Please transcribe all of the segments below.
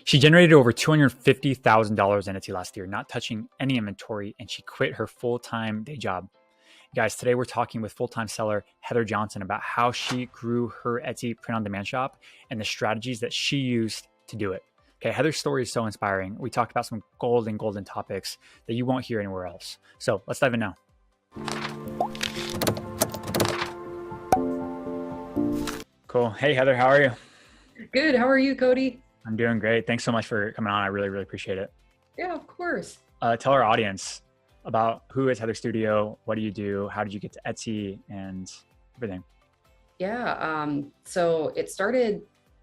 She generated over $250,000 in Etsy last year, not touching any inventory, and she quit her full-time day job. Guys, today we're talking with full-time seller Heather Johnson about how she grew her Etsy print-on-demand shop and the strategies that she used to do it. Okay, Heather's story is so inspiring. We talked about some golden topics that you won't hear anywhere else. So let's dive in now. Cool. Hey, Heather, how are you? Good. How are you, Cody? I'm doing great. Thanks so much for coming on. I really appreciate it. Yeah, of course. Tell our audience about who is Heather Studio, what do you do, how did you get to Etsy, and everything. Yeah. So it started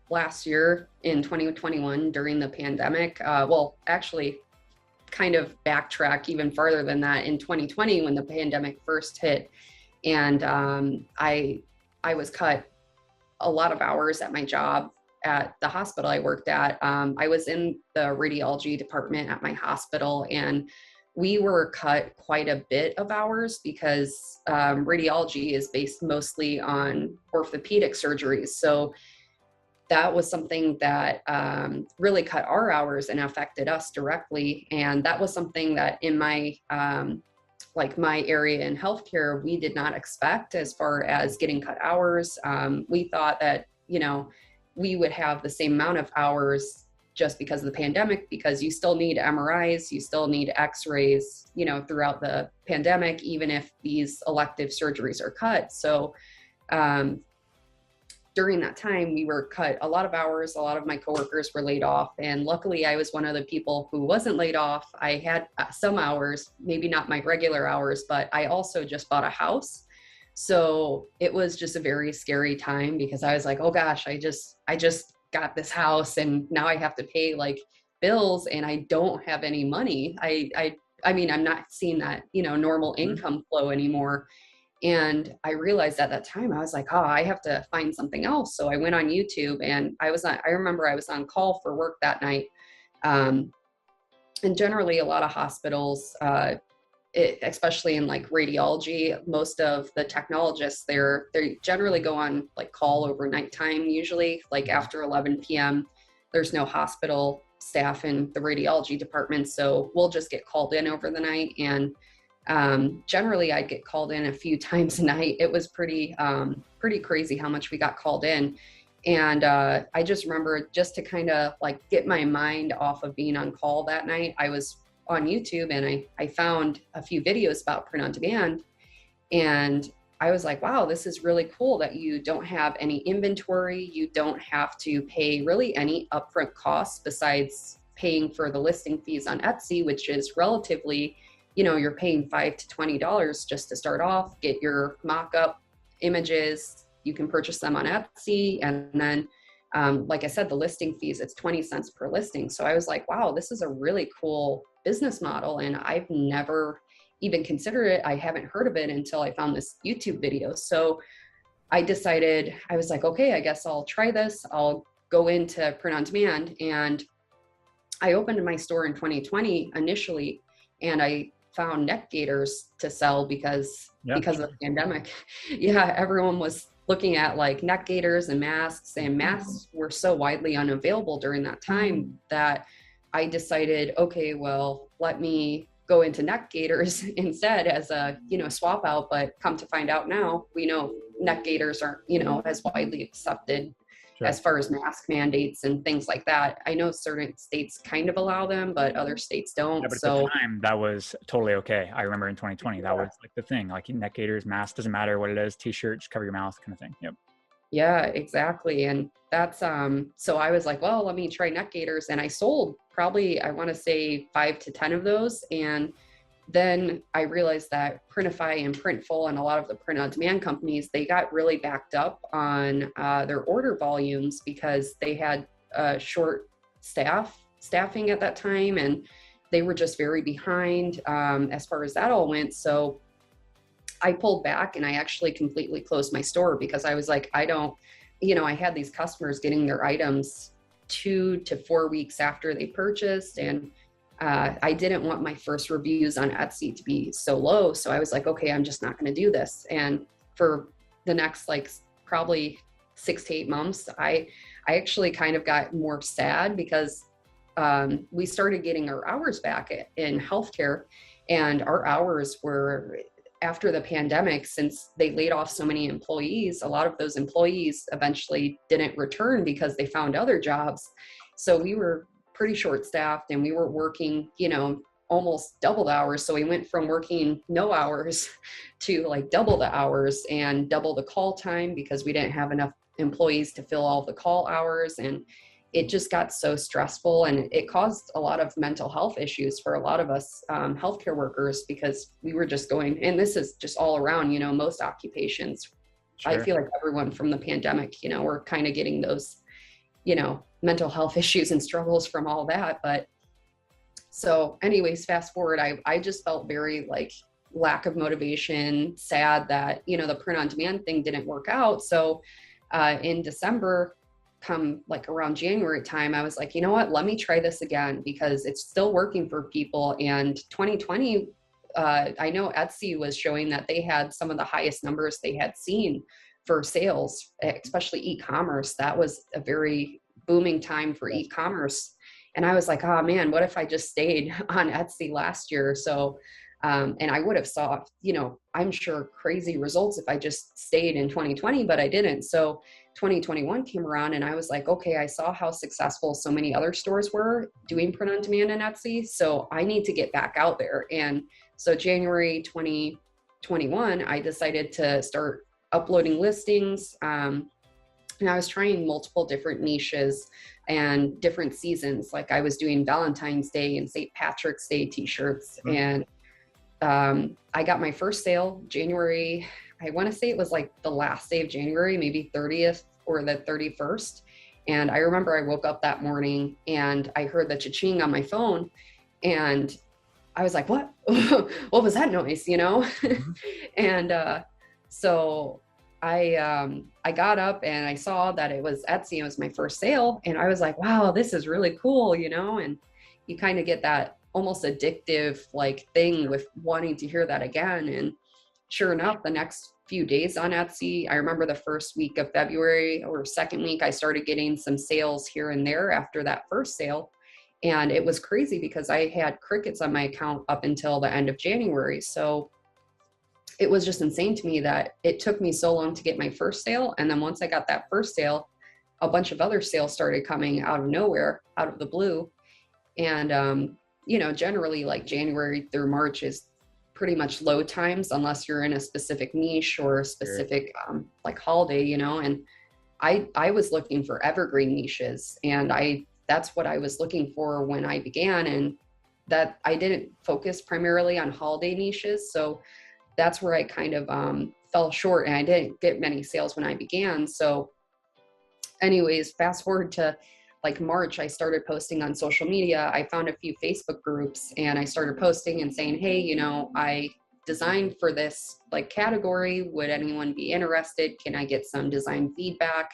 last year in 2021 during the pandemic. Well, actually, kind of backtrack even farther than that in 2020 when the pandemic first hit, and I was cut a lot of hours at my job at the hospital I worked at. I was in the radiology department at my hospital, and we were cut quite a bit of hours because radiology is based mostly on orthopedic surgeries. So that was something that really cut our hours and affected us directly. And that was something that in my my area in healthcare, we did not expect as far as getting cut hours. We thought that, we would have the same amount of hours just because of the pandemic, because you still need MRIs, you still need x-rays, throughout the pandemic, even if these elective surgeries are cut. So during that time, we were cut a lot of hours. A lot of my coworkers were laid off. And luckily, I was one of the people who wasn't laid off. I had some hours, maybe not my regular hours, but I also just bought a house. So it was just a very scary time because I was like, oh gosh, I just got this house and now I have to pay like bills and I don't have any money. I mean, I'm not seeing that, normal income flow anymore. And I realized at that time, I was like, oh, I have to find something else. So I went on YouTube and I remember I was on call for work that night. And generally a lot of hospitals, especially in like radiology, most of the technologists they generally go on like call overnight time, usually like after 11 p.m. There's no hospital staff in the radiology department. So we'll just get called in over the night. And generally I'd get called in a few times a night. It was pretty crazy how much we got called in. And I just remember, just to kind of like get my mind off of being on call that night, I was on YouTube and I found a few videos about print on demand. And I was like, wow, this is really cool that you don't have any inventory. You don't have to pay really any upfront costs besides paying for the listing fees on Etsy, which is relatively, you're paying $5 to $20 just to start off, get your mock-up images. You can purchase them on Etsy. And then, like I said, the listing fees, it's 20 cents per listing. So I was like, wow, this is a really cool business model. And I've never even considered it. I haven't heard of it until I found this YouTube video. So I decided, I was like, okay, I guess I'll try this. I'll go into print on demand. And I opened my store in 2020 initially, and I found neck gaiters to sell because of the pandemic. Yeah, everyone was looking at like neck gaiters and masks were so widely unavailable during that time that I decided, okay, well, let me go into neck gaiters instead as a, swap out. But come to find out now, we know neck gaiters aren't, as widely accepted as far as mask mandates and things like that. I know certain states kind of allow them, but other states don't. Yeah, but so at the time, that was totally okay. I remember in 2020, that was like the thing, like neck gaiters, mask, doesn't matter what it is, t-shirt, just cover your mouth kind of thing. Yep. Yeah, exactly. And that's, so I was like, well, let me try neck gaiters. And I sold probably, I want to say 5 to 10 of those. And then I realized that Printify and Printful and a lot of the print on demand companies, they got really backed up on their order volumes because they had short staffing at that time. And they were just very behind as far as that all went. So I pulled back and I actually completely closed my store because I was like, I had these customers getting their items 2 to 4 weeks after they purchased. And I didn't want my first reviews on Etsy to be so low. So I was like, okay, I'm just not going to do this. And for the next probably 6 to 8 months, I actually kind of got more sad because we started getting our hours back in healthcare, and our hours were, after the pandemic, since they laid off so many employees, a lot of those employees eventually didn't return because they found other jobs. So we were pretty short staffed, and we were working, almost double the hours. So we went from working no hours to like double the hours and double the call time because we didn't have enough employees to fill all the call hours. And it just got so stressful, and it caused a lot of mental health issues for a lot of us healthcare workers, because we were just going, and this is just all around, most occupations. Sure. I feel like everyone from the pandemic, we're kind of getting those, mental health issues and struggles from all that. But so anyways, fast forward, I just felt very like lack of motivation, sad that, the print on demand thing didn't work out. So in December, come like around January time, I was like, you know what, let me try this again, because it's still working for people. And 2020, I know Etsy was showing that they had some of the highest numbers they had seen for sales, especially e-commerce. That was a very booming time for e-commerce. And I was like, oh man, what if I just stayed on Etsy last year? So, and I would have saw, I'm sure crazy results if I just stayed in 2020, but I didn't. So 2021 came around, and I was like, okay, I saw how successful so many other stores were doing print on demand and Etsy. So I need to get back out there. And so January 2021, I decided to start uploading listings. And I was trying multiple different niches and different seasons. Like I was doing Valentine's Day and St. Patrick's Day t-shirts. Mm-hmm. And I got my first sale January. I want to say it was like the last day of January, maybe 30th or the 31st. And I remember I woke up that morning and I heard the cha-ching on my phone, and I was like, what? What was that noise? Mm-hmm. And so I got up and I saw that it was Etsy. It was my first sale. And I was like, wow, this is really cool, and you kind of get that almost addictive like thing with wanting to hear that again. And sure enough, the next few days on Etsy, I remember the first week of February or second week, I started getting some sales here and there after that first sale. And it was crazy because I had crickets on my account up until the end of January. So it was just insane to me that it took me so long to get my first sale. And then once I got that first sale, a bunch of other sales started coming out of nowhere, out of the blue. And, generally like January through March is pretty much low times unless you're in a specific niche or a specific like holiday, and I was looking for evergreen niches, and that's what I was looking for when I began, and that I didn't focus primarily on holiday niches. So that's where I kind of fell short, and I didn't get many sales when I began. So anyways, fast forward to like March, I started posting on social media. I found a few Facebook groups, and I started posting and saying, hey, I designed for this like category. Would anyone be interested? Can I get some design feedback?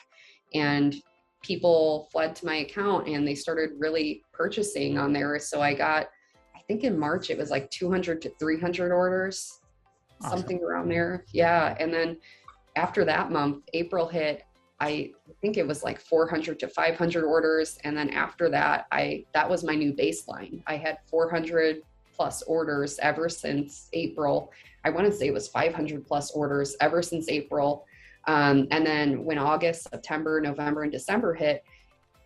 And people fled to my account and they started really purchasing on there. So I got, I think in March, it was like 200 to 300 orders, awesome. Something around there. Yeah. And then after that month, April hit, I think it was like 400 to 500 orders. And then after that, that was my new baseline. I had 400 plus orders ever since April. I want to say it was 500 plus orders ever since April. And then when August, September, November, and December hit,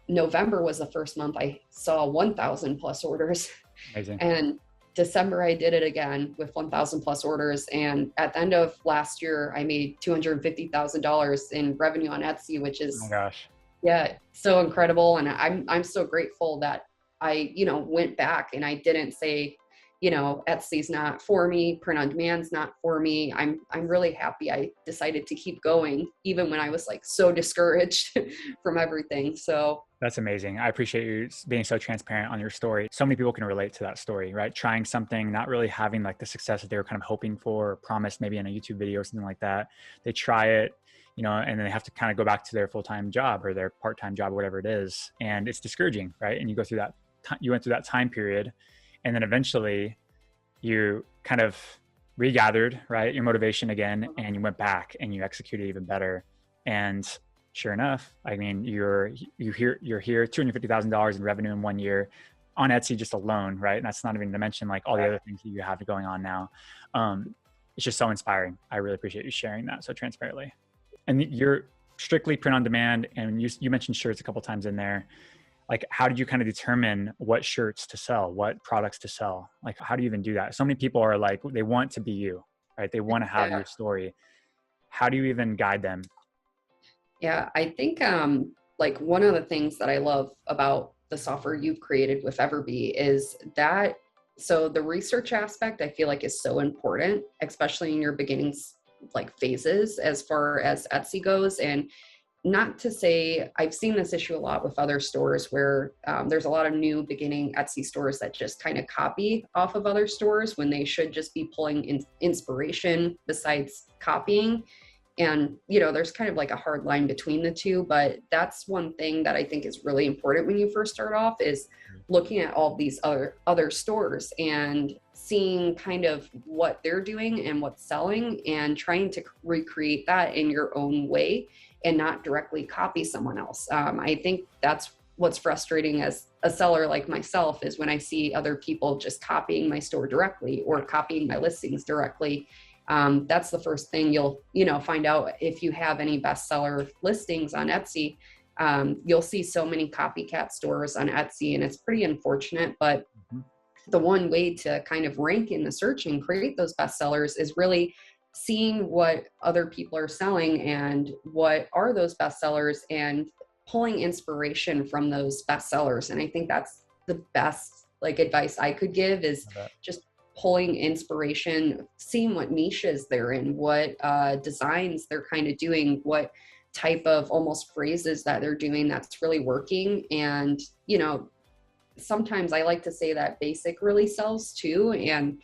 November was the first month I saw 1,000 plus orders. Amazing. And December, I did it again with 1,000 plus orders. And at the end of last year, I made $250,000 in revenue on Etsy, which is, oh my gosh, yeah, so incredible. And I'm so grateful that I, went back and I didn't say, Etsy's not for me, print on demand's not for me. I'm really happy I decided to keep going, even when I was like so discouraged from everything. So that's amazing. I appreciate you being so transparent on your story. So many people can relate to that story, right? Trying something, not really having like the success that they were kind of hoping for or promised maybe in a YouTube video or something like that. They try it, and then they have to kind of go back to their full-time job or their part-time job, whatever it is. And it's discouraging, right? And you go through that, you went through that time period. And then eventually you kind of regathered, right, your motivation again, and you went back and you executed even better. And Sure enough, I mean, you're here $250,000 in revenue in 1 year on Etsy just alone, right? And that's not even to mention like all the other things that you have going on now. It's just so inspiring. I really appreciate you sharing that so transparently. And you're strictly print on demand, and you mentioned shirts a couple times in there. Like, how did you kind of determine what shirts to sell, what products to sell? Like, how do you even do that? So many people are like, they want to be you, right? They want to have your story. How do you even guide them? Yeah, I think like one of the things that I love about the software you've created with EverBee is that, so the research aspect I feel like is so important, especially in your beginnings like phases as far as Etsy goes. And not to say, I've seen this issue a lot with other stores where there's a lot of new beginning Etsy stores that just kind of copy off of other stores when they should just be pulling in inspiration besides copying. And, you know, there's kind of like a hard line between the two, but that's one thing that I think is really important when you first start off is looking at all these other stores and seeing kind of what they're doing and what's selling and trying to recreate that in your own way and not directly copy someone else. I think that's what's frustrating as a seller like myself is when I see other people just copying my store directly or copying my listings directly. That's the first thing you'll, find out if you have any bestseller listings on Etsy. You'll see so many copycat stores on Etsy, and it's pretty unfortunate, but the one way to kind of rank in the search and create those bestsellers is really seeing what other people are selling and what are those bestsellers and pulling inspiration from those bestsellers. And I think that's the best advice I could give is just pulling inspiration, seeing what niches they're in, what designs they're kind of doing, what type of almost phrases that they're doing that's really working. And, sometimes I like to say that basic really sells too. And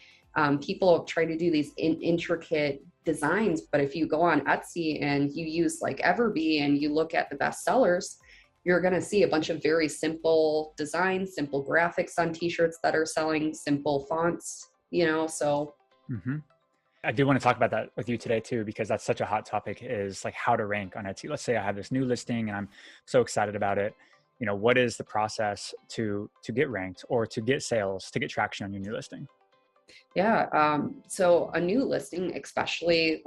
people try to do these intricate designs, but if you go on Etsy and you use like EverBee and you look at the best sellers, you're going to see a bunch of very simple designs, simple graphics on t-shirts that are selling, simple fonts, so. I do want to talk about that with you today too, because that's such a hot topic is like how to rank on Etsy. Let's say I have this new listing and I'm so excited about it. What is the process to get ranked or to get sales, to get traction on your new listing? Yeah. So a new listing, especially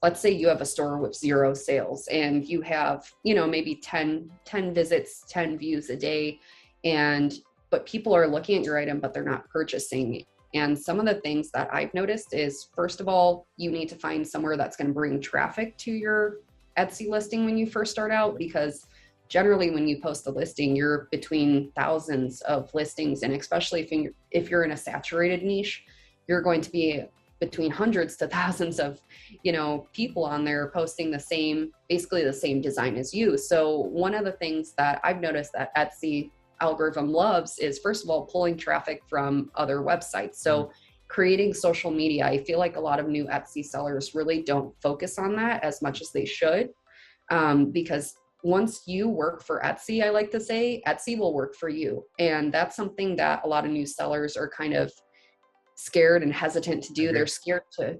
let's say you have a store with 0 sales and you have, maybe 10 visits, 10 views a day. But people are looking at your item, but they're not purchasing. And some of the things that I've noticed is, first of all, you need to find somewhere that's going to bring traffic to your Etsy listing when you first start out, because generally when you post a listing, you're between thousands of listings. And especially if you're in a saturated niche, you're going to be between hundreds to thousands of, people on there posting basically the same design as you. So one of the things that I've noticed that Etsy algorithm loves is, first of all, pulling traffic from other websites. So creating social media. I feel like a lot of new Etsy sellers really don't focus on that as much as they should, because once you work for Etsy, I like to say, Etsy will work for you. And that's something that a lot of new sellers are kind of scared and hesitant to do. They're scared to,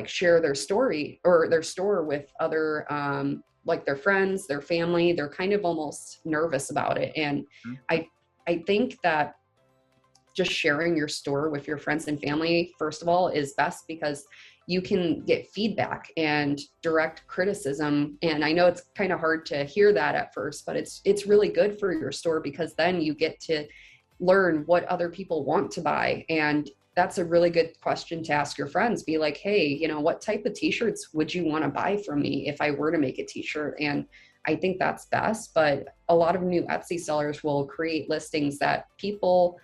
share their story or their store with other, like their friends, their family. They're kind of almost nervous about it. And I think that just sharing your store with your friends and family, first of all, is best because you can get feedback and direct criticism. And I know it's kind of hard to hear that at first, but it's really good for your store because then you get to learn what other people want to buy. And that's a really good question to ask your friends. Be like, hey, what type of t-shirts would you want to buy from me if I were to make a t-shirt? And I think that's best. But a lot of new Etsy sellers will create listings that people,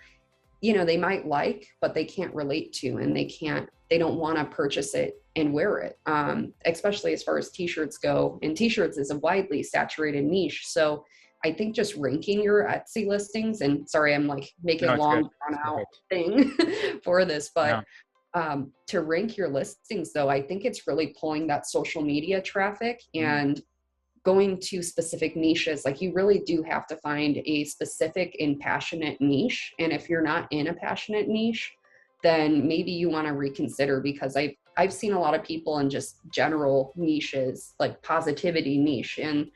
they might like, but they can't relate to, and they don't want to purchase it and wear it. Especially as far as t-shirts go, and t-shirts is a widely saturated niche. So I think just ranking your Etsy listings, and sorry, I'm making a long drawn out thing for this, but to rank your listings though, I think it's really pulling that social media traffic and going to specific niches. Like you really do have to find a specific and passionate niche. And if you're not in a passionate niche, then maybe you want to reconsider, because I've seen a lot of people in just general niches, like positivity niche. And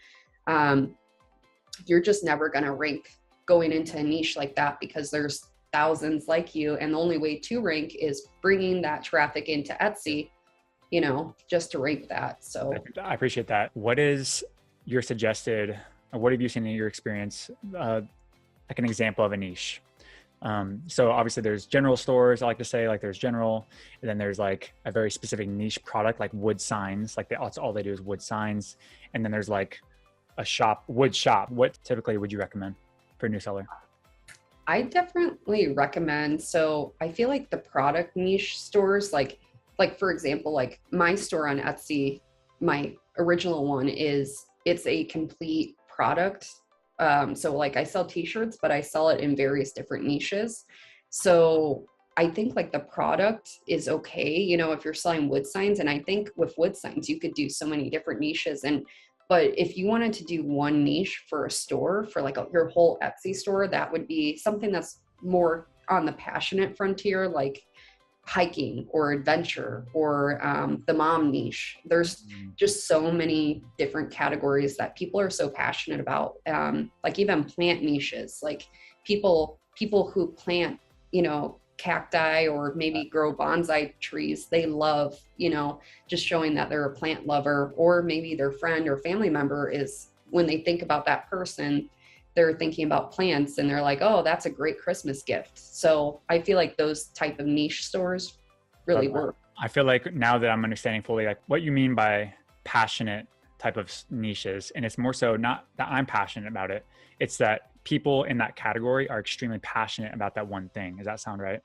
you're just never going to rank going into a niche like that, because there's thousands like you. And the only way to rank is bringing that traffic into Etsy, just to rank that. So I appreciate that. What is your suggested, or what have you seen in your experience, like an example of a niche? So obviously there's general stores, I like to say, like there's general, and then there's like a very specific niche product, like wood signs, like that's all they do is wood signs. And then there's like a wood shop. What typically would you recommend for a new seller? I definitely recommend, so I feel like the product niche stores, like for example, like my store on Etsy, my original one it's a complete product. So like I sell t-shirts, but I sell it in various different niches. So I think like the product is okay, if you're selling wood signs. And I think with wood signs, you could do so many different niches. But if you wanted to do one niche for a store, for like your whole Etsy store, that would be something that's more on the passionate frontier, like hiking or adventure, or the mom niche. There's just so many different categories that people are so passionate about. Like even plant niches, like people who plant, cacti or maybe grow bonsai trees. They love, just showing that they're a plant lover. Or maybe their friend or family member is, when they think about that person, they're thinking about plants and they're like, oh, that's a great Christmas gift. So I feel like those type of niche stores really work. I feel like now that I'm understanding fully like what you mean by passionate type of niches, and it's more so not that I'm passionate about it, it's that people in that category are extremely passionate about that one thing. Does that sound right?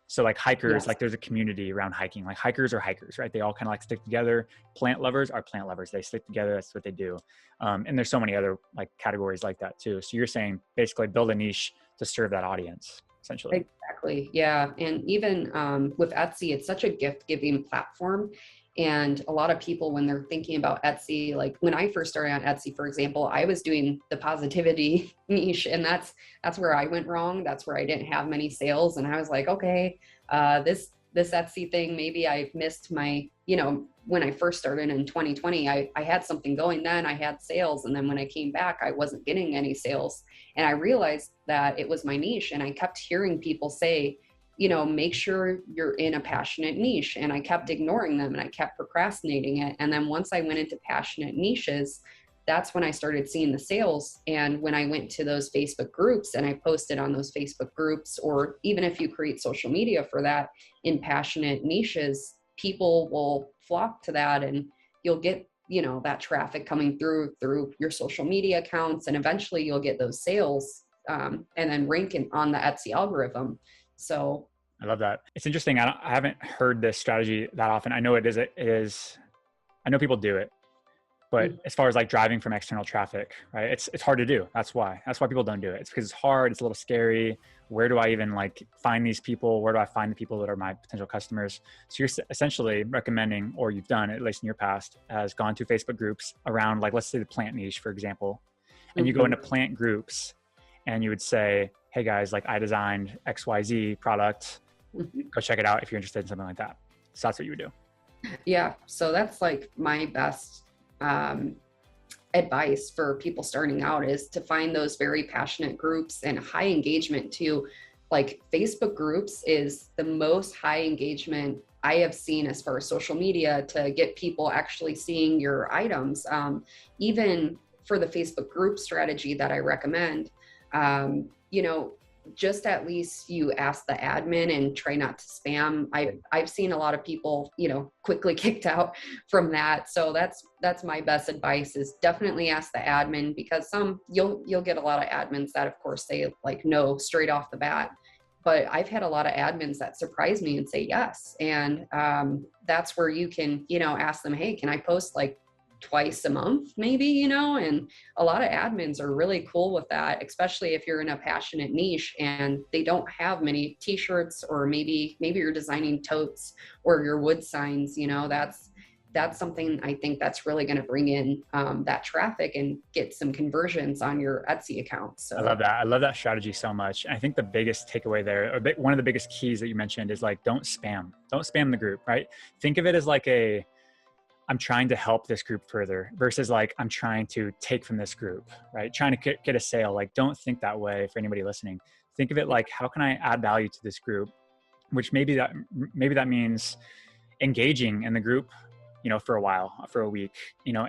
So like hikers, Yes. like there's a community around hiking, like hikers are hikers, right? They all kind of like stick together. Plant lovers are plant lovers. They stick together. That's what they do. And there's so many other like categories like that too. So you're saying basically build a niche to serve that audience, essentially. Exactly. Yeah. And even with Etsy, it's such a gift giving platform. And a lot of people, when they're thinking about Etsy, like when I first started on Etsy, for example, I was doing the positivity niche, and that's where I went wrong. That's where I didn't have many sales. And I was like, okay, this Etsy thing, maybe I missed my, when I first started in 2020, I had something going then, I had sales. And then when I came back, I wasn't getting any sales. And I realized that it was my niche. And I kept hearing people say, make sure you're in a passionate niche. And I kept ignoring them and I kept procrastinating it. And then once I went into passionate niches, that's when I started seeing the sales. And when I went to those Facebook groups and I posted on those Facebook groups, or even if you create social media for that in passionate niches, people will flock to that, and you'll get, that traffic coming through your social media accounts. And eventually you'll get those sales and then ranking on the Etsy algorithm. So I love that. It's interesting. I haven't heard this strategy that often. I know it is, I know people do it, but as far as like driving from external traffic, right? It's hard to do. That's why people don't do it. It's because it's hard. It's a little scary. Where do I even like find these people? Where do I find the people that are my potential customers? So you're essentially recommending, or you've done, at least in your past, has gone to Facebook groups around, like, let's say the plant niche, for example, and you go into plant groups and you would say, hey guys, like I designed XYZ product. Go check it out if you're interested in something like that. So that's what you would do. Yeah. So that's like my best advice for people starting out, is to find those very passionate groups and high engagement too. Like Facebook groups is the most high engagement I have seen as far as social media to get people actually seeing your items. Even for the Facebook group strategy that I recommend, just at least you ask the admin and try not to spam. I've seen a lot of people, quickly kicked out from that. So that's my best advice, is definitely ask the admin, because you'll get a lot of admins that of course say like no straight off the bat. But I've had a lot of admins that surprise me and say yes. And that's where you can, ask them, hey, can I post like twice a month maybe, and a lot of admins are really cool with that, especially if you're in a passionate niche and they don't have many t-shirts, or maybe you're designing totes or your wood signs. That's something I think that's really going to bring in that traffic and get some conversions on your Etsy account. So I love that. I love that strategy so much. And I think the biggest takeaway there, or one of the biggest keys that you mentioned, is like, don't spam the group, right? Think of it as like I'm trying to help this group further versus like I'm trying to take from this group, right? Trying to get a sale. Like, don't think that way for anybody listening. Think of it like, how can I add value to this group? Which maybe that means engaging in the group, for a while, for a week,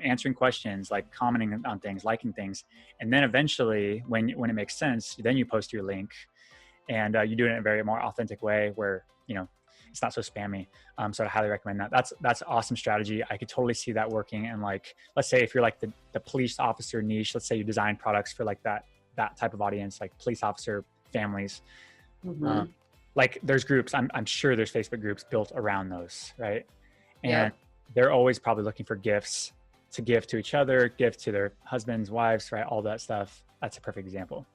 answering questions, like commenting on things, liking things. And then eventually when it makes sense, then you post your link and you do it in a very more authentic way where, it's not so spammy. So I highly recommend that. That's an awesome strategy. I could totally see that working. And like, let's say if you're like the police officer niche, let's say you design products for like that type of audience, like police officer families. Mm-hmm. Like there's groups, I'm sure there's Facebook groups built around those, right? And Yeah. they're always probably looking for gifts to give to each other, give to their husbands, wives, right? All that stuff. That's a perfect example.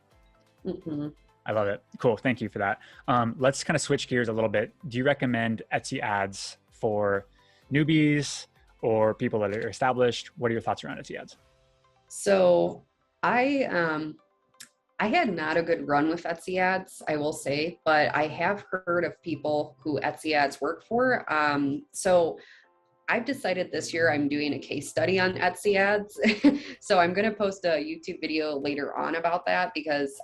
Mm-hmm. I love it. Cool. Thank you for that. Let's kind of switch gears a little bit. Do you recommend Etsy ads for newbies or people that are established? What are your thoughts around Etsy ads? So I had not a good run with Etsy ads, I will say, but I have heard of people who Etsy ads work for. So I've decided this year I'm doing a case study on Etsy ads. So I'm going to post a YouTube video later on about that, because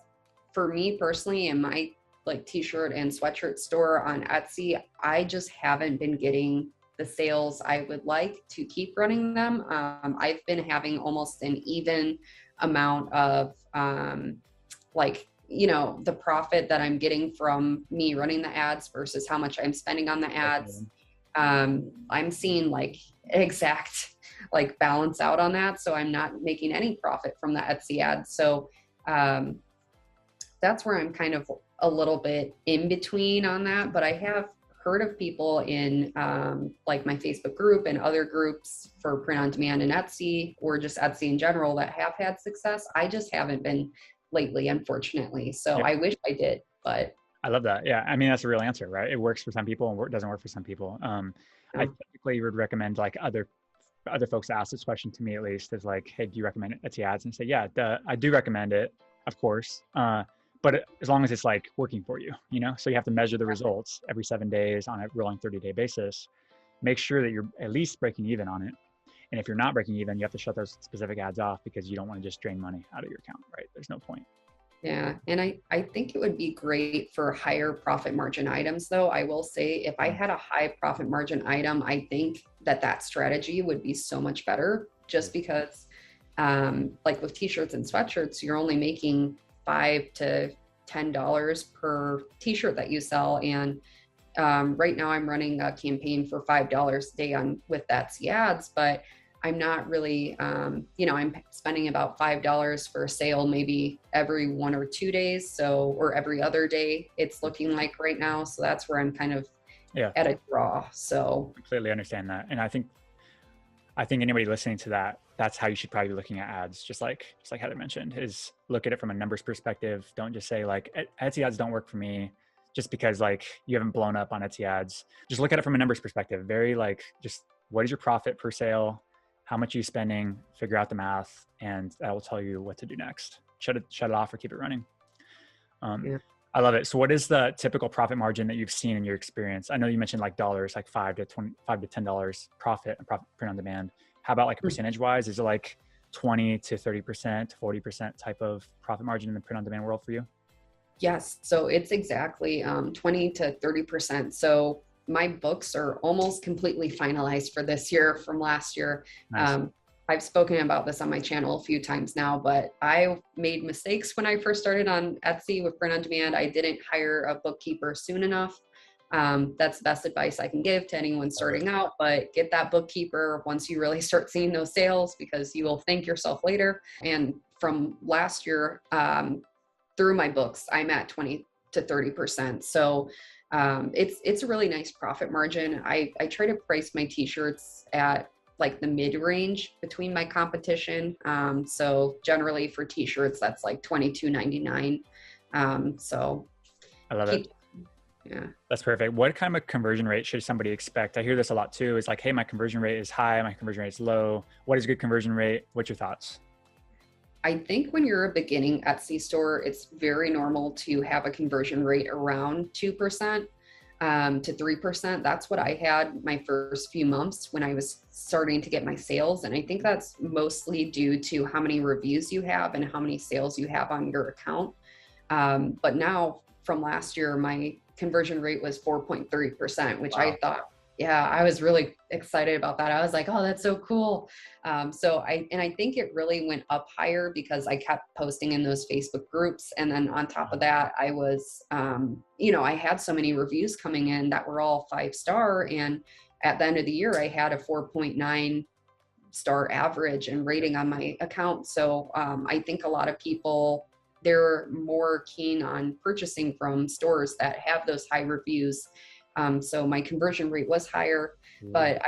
for me personally, in my like t-shirt and sweatshirt store on Etsy, I just haven't been getting the sales I would like to keep running them. I've been having almost an even amount of the profit that I'm getting from me running the ads versus how much I'm spending on the ads. I'm seeing like exact like balance out on that. So I'm not making any profit from the Etsy ads. So that's where I'm kind of a little bit in between on that. But I have heard of people in like my Facebook group and other groups for print on demand and Etsy, or just Etsy in general, that have had success. I just haven't been lately, unfortunately. So Yep. I wish I did, but I love that. Yeah. I mean, that's a real answer, right? It works for some people and doesn't work for some people. I typically would recommend like other folks ask this question to me, at least, is like, hey, do you recommend Etsy ads? And say, yeah, I do recommend it, of course. But as long as it's like working for you, so you have to measure the results every 7 days on a rolling 30-day basis. Make sure that you're at least breaking even on it. And if you're not breaking even, you have to shut those specific ads off, because you don't want to just drain money out of your account, right? There's no point. yeah. And I think it would be great for higher profit margin items, though. I will say, if I had a high profit margin item, I think that strategy would be so much better, just because like with t-shirts and sweatshirts, you're only making $5 to $10 per t-shirt that you sell. And right now I'm running a campaign for $5 a day with Etsy ads, but I'm not really, I'm spending about $5 for a sale maybe every 1 or 2 days. So, or every other day, it's looking like right now. So that's where I'm kind of at a draw. So completely understand that. And I think anybody listening to that, that's how you should probably be looking at ads. Just like Heather mentioned, is look at it from a numbers perspective. Don't just say like Etsy ads don't work for me just because like you haven't blown up on Etsy ads. Just look at it from a numbers perspective. Very like, just what is your profit per sale? How much are you spending? Figure out the math, and that will tell you what to do next. Shut it off or keep it running. I love it. So what is the typical profit margin that you've seen in your experience? I know you mentioned like dollars, like $5 to $10 profit print on demand. How about like percentage wise? Is it like 20 to 30% to 40% type of profit margin in the print on demand world for you? yes, so it's exactly 20 to 30%. So my books are almost completely finalized for this year from last year. Nice. I've spoken about this on my channel a few times now, but I made mistakes when I first started on Etsy with print on demand. I didn't hire a bookkeeper soon enough. That's the best advice I can give to anyone starting out, but get that bookkeeper once you really start seeing those sales, because you will thank yourself later. And from last year, through my books, I'm at 20 to 30%. So it's a really nice profit margin. I try to price my t-shirts at like the mid-range between my competition. So generally for t-shirts, that's like $22.99. So I love it. Yeah. That's perfect. What kind of a conversion rate should somebody expect? I hear this a lot too. It's like, hey, my conversion rate is high. My conversion rate is low. What is a good conversion rate? What's your thoughts? I think when you're a beginning Etsy store, it's very normal to have a conversion rate around 2%. to 3%. That's what I had my first few months when I was starting to get my sales. And I think that's mostly due to how many reviews you have and how many sales you have on your account. But now from last year, my conversion rate was 4.3%, which Wow. I thought, yeah, I was really excited about that. I was like, oh, that's so cool. I think it really went up higher because I kept posting in those Facebook groups. And then on top of that, I was, I had so many reviews coming in that were all 5-star. And at the end of the year, I had a 4.9-star average and rating on my account. So I think a lot of people, they're more keen on purchasing from stores that have those high reviews. So my conversion rate was higher, but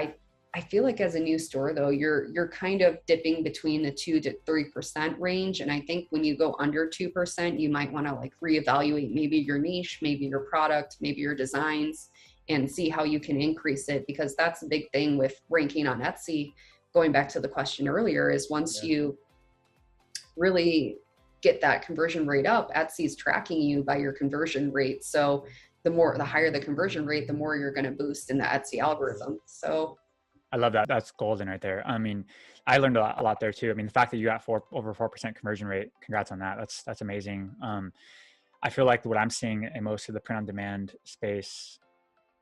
I feel like as a new store though, you're kind of dipping between the 2 to 3% range. And I think when you go under 2%, you might want to like reevaluate maybe your niche, maybe your product, maybe your designs, and see how you can increase it, because that's a big thing with ranking on Etsy. Going back to the question earlier, is once you really get that conversion rate up, Etsy's tracking you by your conversion rate. So the higher the conversion rate, the more you're going to boost in the Etsy algorithm. So I love that. That's golden right there. I mean, I learned a lot there too. I mean, the fact that you got over 4% conversion rate, congrats on that. That's amazing. I feel like what I'm seeing in most of the print on demand space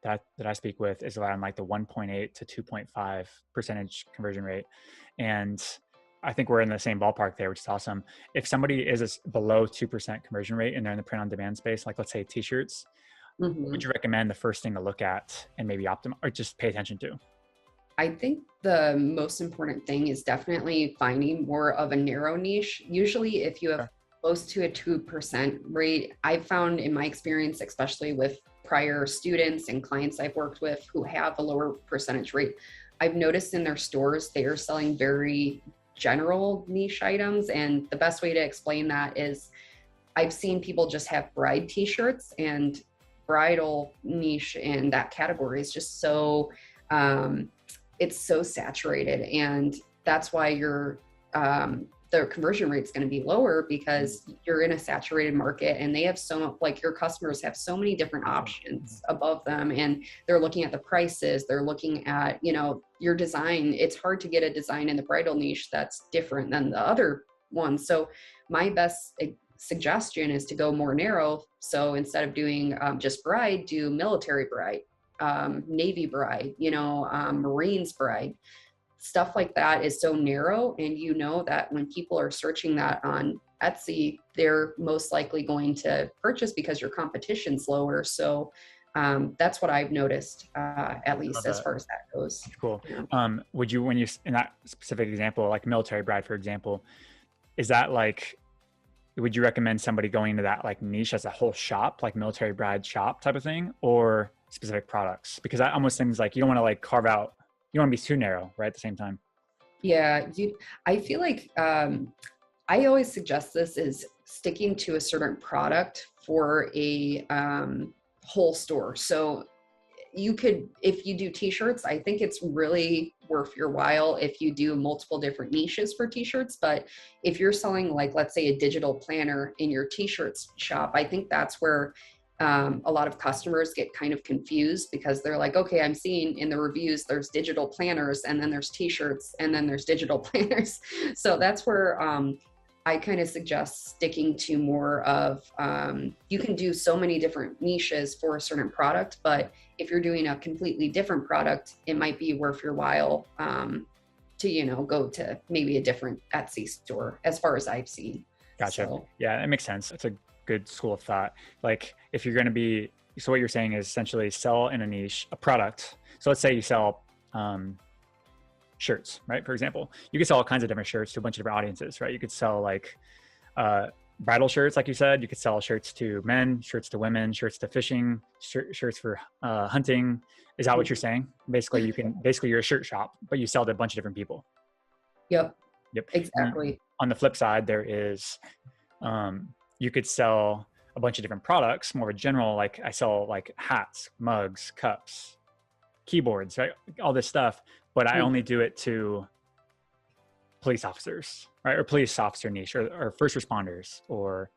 that I speak with is around like the 1.8 to 2.5% conversion rate. And I think we're in the same ballpark there, which is awesome. If somebody is below 2% conversion rate and they're in the print on demand space, like let's say t-shirts, would you recommend the first thing to look at and maybe optimize or just pay attention to? I think the most important thing is definitely finding more of a narrow niche. Usually if you have close to a 2% rate, I've found in my experience, especially with prior students and clients I've worked with who have a lower percentage rate, I've noticed in their stores, they are selling very general niche items. And the best way to explain that is I've seen people just have bride t-shirts, and bridal niche in that category is just so, it's so saturated. And that's why the conversion rate is going to be lower, because you're in a saturated market and they have like your customers have so many different options above them, and they're looking at the prices, they're looking at, your design. It's hard to get a design in the bridal niche that's different than the other one. So my best suggestion is to go more narrow. So instead of doing just bride, do military bride, Navy bride, Marines bride. Stuff like that is so narrow, and that when people are searching that on Etsy, they're most likely going to purchase because your competition's lower. So that's what I've noticed, at least as far as that goes. Cool. Would you, when you, in that specific example, like military bride, for example, is that like, would you recommend somebody going into that like niche as a whole shop, like military bride shop type of thing, or specific products? Because that almost seems like you don't want to like carve out, you don't want to be too narrow, right? At the same time. Yeah. I feel like, I always suggest this is sticking to a certain product for a, whole store. So you could, if you do t-shirts, I think it's really worth your while if you do multiple different niches for t-shirts. But if you're selling, like, let's say a digital planner in your t-shirts shop, I think that's where a lot of customers get kind of confused, because they're like, okay, I'm seeing in the reviews, there's digital planners, and then there's t-shirts, and then there's digital planners. So that's where I kind of suggest sticking to more of, you can do so many different niches for a certain product, but if you're doing a completely different product, it might be worth your while to, go to maybe a different Etsy store, as far as I've seen. Gotcha. So, Yeah, it makes sense. It's a good school of thought. Like if you're going to be, so what you're saying is essentially sell in a niche, a product. So let's say you sell shirts, right? For example, you could sell all kinds of different shirts to a bunch of different audiences, right? You could sell like bridal shirts, like you said. You could sell shirts to men, shirts to women, shirts to fishing, shirts for hunting. Is that what you're saying? Basically, you're a shirt shop, but you sell to a bunch of different people. Yep. Yep. Exactly. On the flip side, there is, you could sell a bunch of different products, more of a general, like I sell like hats, mugs, cups, keyboards, right? All this stuff, but I only do it to police officers, right? Or police officer niche, or first responders, or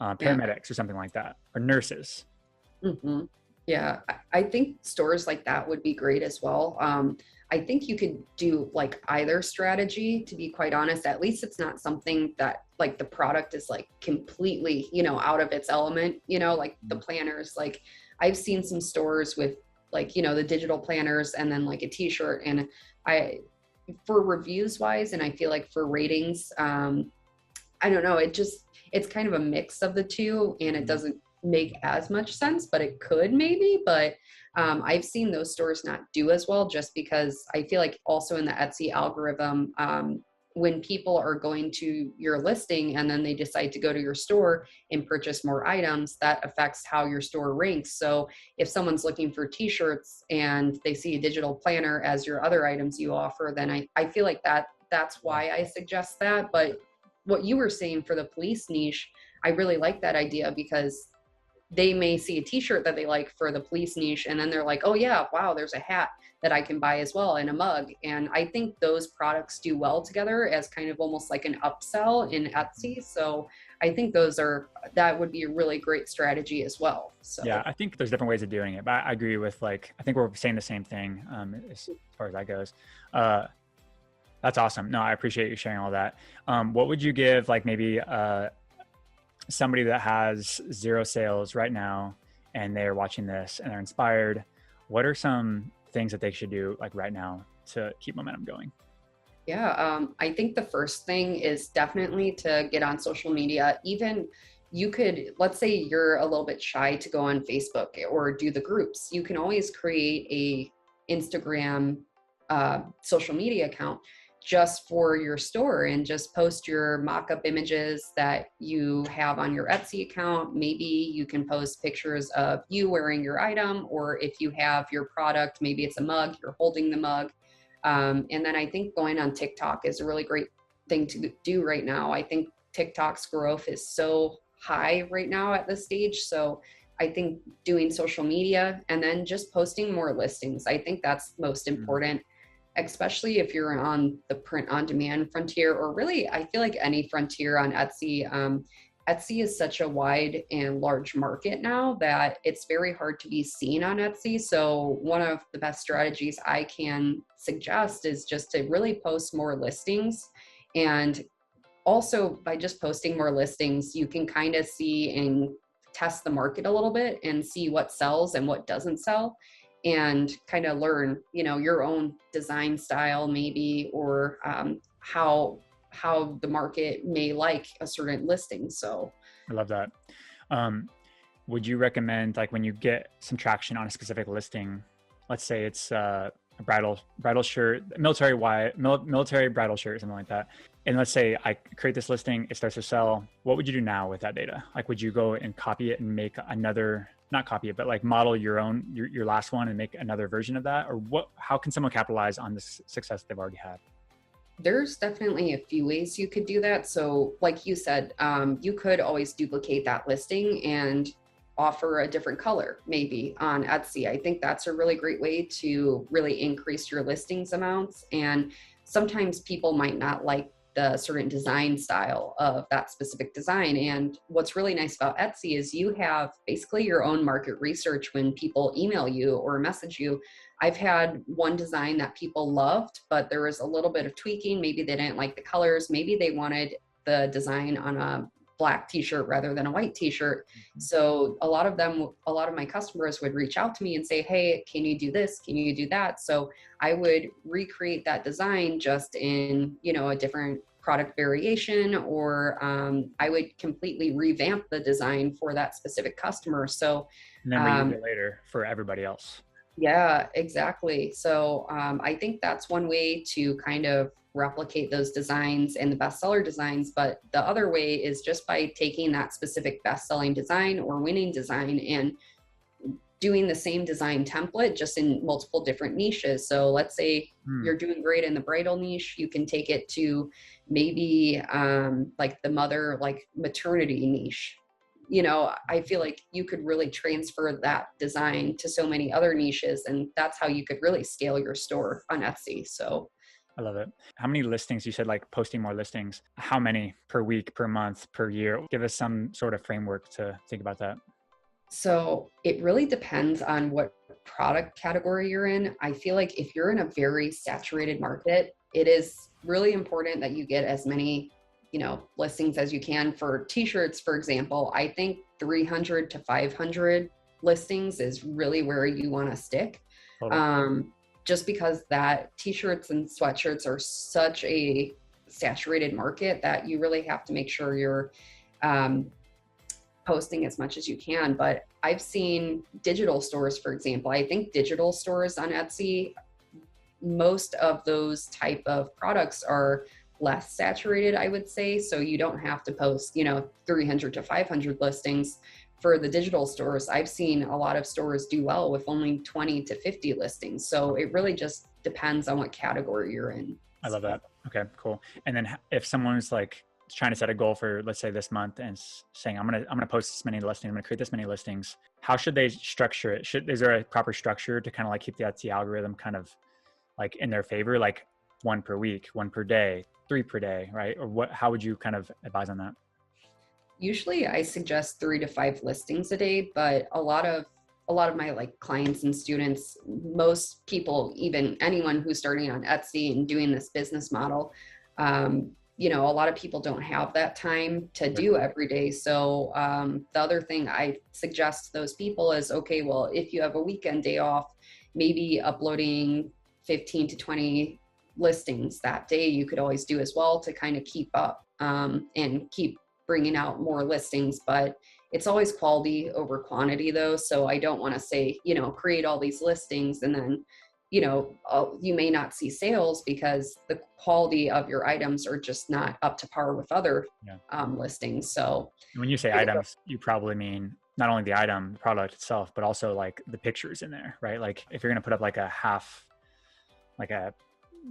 paramedics, or something like that, or nurses. Mm-hmm. Yeah, I think stores like that would be great as well. I think you could do like either strategy, to be quite honest. At least it's not something that like the product is like completely, out of its element, like the planners. Like I've seen some stores with like, the digital planners and then like a t-shirt. And I, for reviews wise, and I feel like for ratings, I don't know, it's kind of a mix of the two, and it doesn't make as much sense, but it could maybe. But I've seen those stores not do as well, just because I feel like also in the Etsy algorithm, when people are going to your listing and then they decide to go to your store and purchase more items, that affects how your store ranks. So if someone's looking for t-shirts and they see a digital planner as your other items you offer, then I feel like that's why I suggest that. But what you were saying for the police niche, I really like that idea, because they may see a t-shirt that they like for the police niche, and then they're like, oh yeah, wow, there's a hat that I can buy as well, and a mug. And I think those products do well together as kind of almost like an upsell in Etsy. So I think that would be a really great strategy as well. Yeah, So I think there's different ways of doing it, but I agree with like, I think we're saying the same thing as far as that goes. That's awesome. No, I appreciate you sharing all that. What would you give like maybe somebody that has zero sales right now and they're watching this and they're inspired? What are some things that they should do like right now to keep momentum going? yeah, I think the first thing is definitely to get on social media. Even you could, let's say you're a little bit shy to go on Facebook or do the groups. You can always create a Instagram social media account just for your store, and just post your mock-up images that you have on your Etsy account. Maybe you can post pictures of you wearing your item, or if you have your product, maybe it's a mug, you're holding the mug. And then I think going on TikTok is a really great thing to do right now. I think TikTok's growth is so high right now at this stage. So I think doing social media and then just posting more listings, I think that's most important, especially if you're on the print on demand frontier, or really, I feel like any frontier on Etsy. Etsy is such a wide and large market now that it's very hard to be seen on Etsy. So one of the best strategies I can suggest is just to really post more listings. And also by just posting more listings, you can kind of see and test the market a little bit and see what sells and what doesn't sell, and kind of learn, your own design style maybe, or how the market may like a certain listing. So I love that. Um, would you recommend like when you get some traction on a specific listing, let's say it's a bridal shirt, military bridal shirt, something like that, and let's say I create this listing, it starts to sell, what would you do now with that data? Like, would you go and copy it and make another, not copy it, but like model your last one and make another version of that? Or how can someone capitalize on this success they've already had? there's definitely a few ways you could do that. So like you said, you could always duplicate that listing and offer a different color maybe on Etsy. I think that's a really great way to really increase your listings amounts. And sometimes people might not like the certain design style of that specific design. And what's really nice about Etsy is you have basically your own market research when people email you or message you. I've had one design that people loved, but there was a little bit of tweaking. Maybe they didn't like the colors. Maybe they wanted the design on a black t-shirt rather than a white t-shirt. So a lot of my customers would reach out to me and say, hey, can you do this? Can you do that? So I would recreate that design just in, a different product variation, or I would completely revamp the design for that specific customer. So And then reuse it later for everybody else. yeah, exactly. So I think that's one way to kind of replicate those designs and the bestseller designs. But the other way is just by taking that specific best-selling design or winning design and doing the same design template just in multiple different niches. So let's say you're doing great in the bridal niche, you can take it to maybe like the mother, like maternity niche. I feel like you could really transfer that design to so many other niches, and that's how you could really scale your store on Etsy. So I love it. How many listings? You said like posting more listings. How many per week, per month, per year? Give us some sort of framework to think about that. So it really depends on what product category you're in. I feel like if you're in a very saturated market, it is really important that you get as many, listings as you can. For t-shirts, for example, I think 300 to 500 listings is really where you want to stick. Totally. Just because that t-shirts and sweatshirts are such a saturated market that you really have to make sure you're posting as much as you can. But I've seen digital stores, for example. I think digital stores on Etsy, most of those type of products are less saturated, I would say. So you don't have to post, 300 to 500 listings. For the digital stores, I've seen a lot of stores do well with only 20 to 50 listings. So it really just depends on what category you're in. I love that. Okay, cool. And then if someone's like trying to set a goal for, let's say, this month and saying, I'm gonna post this many listings, I'm gonna create this many listings, how should they structure it? Is there a proper structure to kind of like keep the Etsy algorithm kind of like in their favor, like 1 per week, 1 per day, 3 per day, right? Or how would you kind of advise on that? Usually I suggest 3 to 5 listings a day, but a lot of my like clients and students, most people, even anyone who's starting on Etsy and doing this business model, a lot of people don't have that time to do every day. So the other thing I suggest to those people is, okay, well, if you have a weekend day off, maybe uploading 15 to 20 listings that day, you could always do as well to kind of keep up and keep bringing out more listings. But it's always quality over quantity though. So I don't want to say, create all these listings and then, you may not see sales because the quality of your items are just not up to par with other listings. So when you say items, you probably mean not only the item, the product itself, but also like the pictures in there, right? Like if you're going to put up like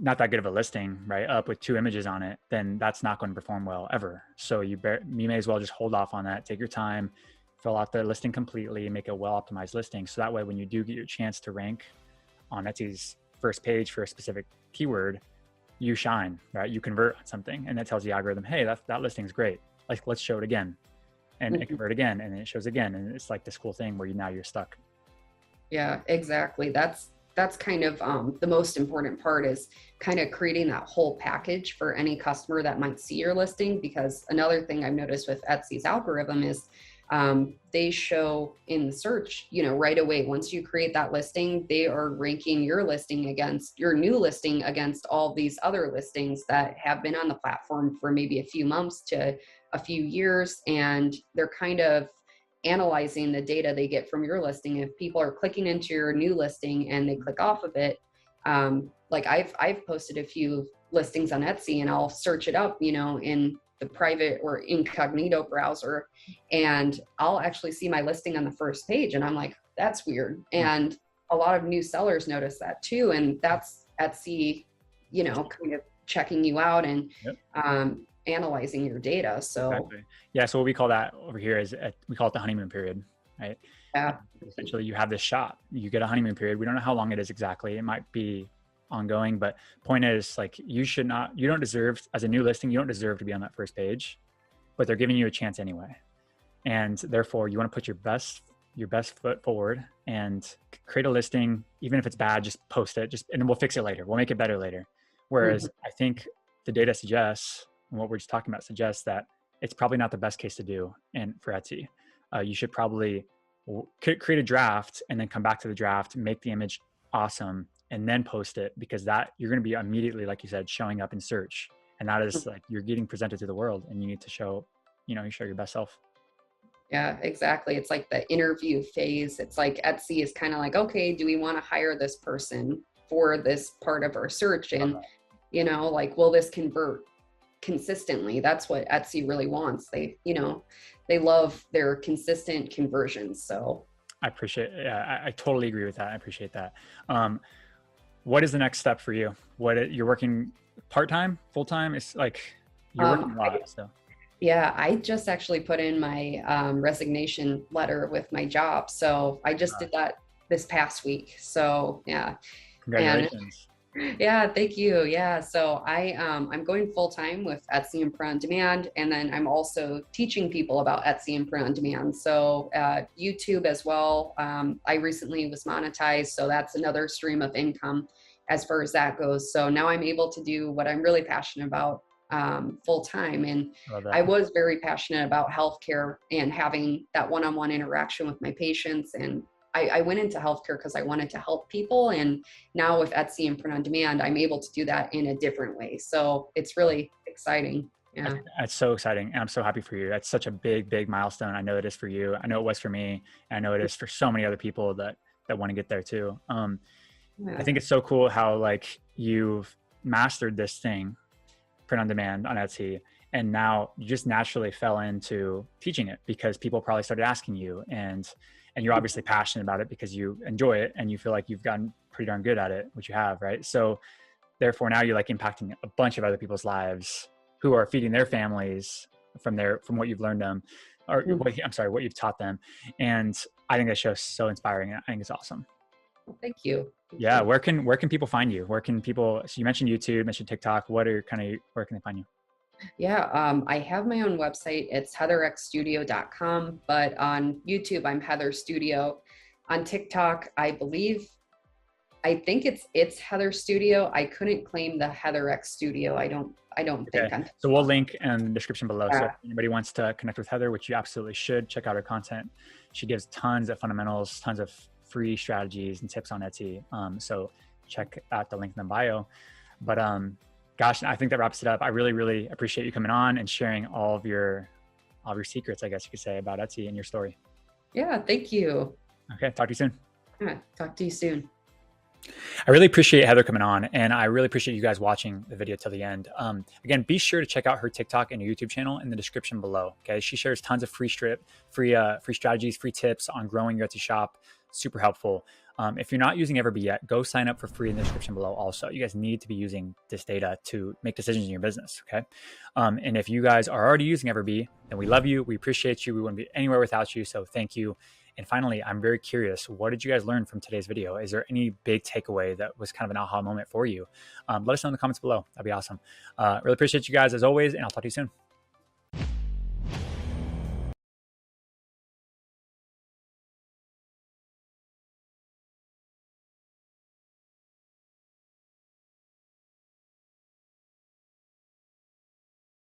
not that good of a listing, right, up with 2 images on it, then that's not going to perform well ever. So you may as well just hold off on that, take your time, fill out the listing completely, make a well-optimized listing. So that way, when you do get your chance to rank on Etsy's first page for a specific keyword, you shine, right? You convert on something, and that tells the algorithm, hey, that listing's great. Like, let's show it again, and it convert again, and it shows again, and it's like this cool thing where now you're stuck. Yeah, exactly. That's kind of the most important part, is kind of creating that whole package for any customer that might see your listing. Because another thing I've noticed with Etsy's algorithm is they show in the search, right away, once you create that listing, they are ranking your listing against your new listing against all these other listings that have been on the platform for maybe a few months to a few years. And they're kind of analyzing the data they get from your listing. If people are clicking into your new listing and they click off of it, like I've posted a few listings on Etsy, and I'll search it up, in the private or incognito browser, and I'll actually see my listing on the first page, and I'm like, that's weird. And a lot of new sellers notice that too, and that's Etsy, kind of checking you out and analyzing your data. So exactly. Yeah, so what we call that over here is we call it the honeymoon period, right? Yeah. Essentially, you have this shot, you get a honeymoon period. We don't know how long it is exactly. It might be ongoing, but point is, like, you don't deserve, as a new listing, you don't deserve to be on that first page, but they're giving you a chance anyway. And therefore you want to put your best foot forward and create a listing. Even if it's bad, just post it, and we'll fix it later. We'll make it better later. Whereas I think the data suggests, and what we're just talking about suggests, that it's probably not the best case to do. And for Etsy, you should probably create a draft and then come back to the draft, make the image awesome, and then post it, because that you're going to be immediately, like you said, showing up in search. And that is like, you're getting presented to the world, and you need to show your best self. Yeah, exactly. It's like the interview phase. It's like Etsy is kind of like, okay, do we want to hire this person for this part of our search? And, like, will this convert consistently? That's what Etsy really wants. They love their consistent conversions. So I appreciate it. Yeah, I totally agree with that. I appreciate that. What is the next step for you? You're working part-time, full-time? It's like you're working a lot. So. Yeah, I just actually put in my resignation letter with my job. So I just did that this past week. So yeah. Congratulations. Yeah, thank you. Yeah, so I'm going full time with Etsy and Print on Demand, and then I'm also teaching people about Etsy and Print on Demand. So YouTube as well. I recently was monetized, so that's another stream of income as far as that goes. So now I'm able to do what I'm really passionate about full time. And I love I that. was very passionate about healthcare and having that one-on-one interaction with my patients. And I went into healthcare because I wanted to help people. And now with Etsy and Print on Demand, I'm able to do that in a different way. So it's really exciting. Yeah. That's so exciting. And I'm so happy for you. That's such a big, big milestone. I know it is for you. I know it was for me. And I know it is for so many other people that want to get there too. I Yeah. think it's so cool how like you've mastered this thing, print on demand on Etsy, and now you just naturally fell into teaching it because people probably started asking you, and you're obviously passionate about it because you enjoy it and you feel like you've gotten pretty darn good at it, which you have, right? So therefore now you're like impacting a bunch of other people's lives who are feeding their families from what you've learned them, or I'm sorry, what you've taught them. And I think that show's so inspiring. I think it's awesome. Thank you. Thank Yeah. you. Where can people find you? Where can people, so you mentioned YouTube, mentioned TikTok. Where can they find you? Yeah, I have my own website. It's heatherxstudio.com, but on YouTube, I'm Heather Studio. On TikTok, I think it's Heather Studio. I couldn't claim the Heather X Studio. I don't Okay. think on So we'll TikTok. link in the description below. So if Yeah. anybody wants to connect with Heather, which you absolutely should, check out her content. She gives tons of fundamentals, tons of free strategies and tips on Etsy. So check out the link in the bio. But gosh, I think that wraps it up. I really, really appreciate you coming on and sharing all of your secrets, I guess you could say, about Etsy and your story. Yeah, thank you. Okay, talk to you soon. Yeah, talk to you soon. I really appreciate Heather coming on, and I really appreciate you guys watching the video till the end. Again, be sure to check out her TikTok and YouTube channel in the description below. Okay, she shares tons of free strategies, free tips on growing your Etsy shop. Super helpful. If you're not using EverBee yet, go sign up for free in the description below. Also, you guys need to be using this data to make decisions in your business. Okay, and if you guys are already using EverBee, then we love you, we appreciate you, we wouldn't be anywhere without you. So thank you. And finally, I'm very curious, what did you guys learn from today's video? Is there any big takeaway that was kind of an aha moment for you? Let us know in the comments below. That'd be awesome. Really appreciate you guys as always, and I'll talk to you soon.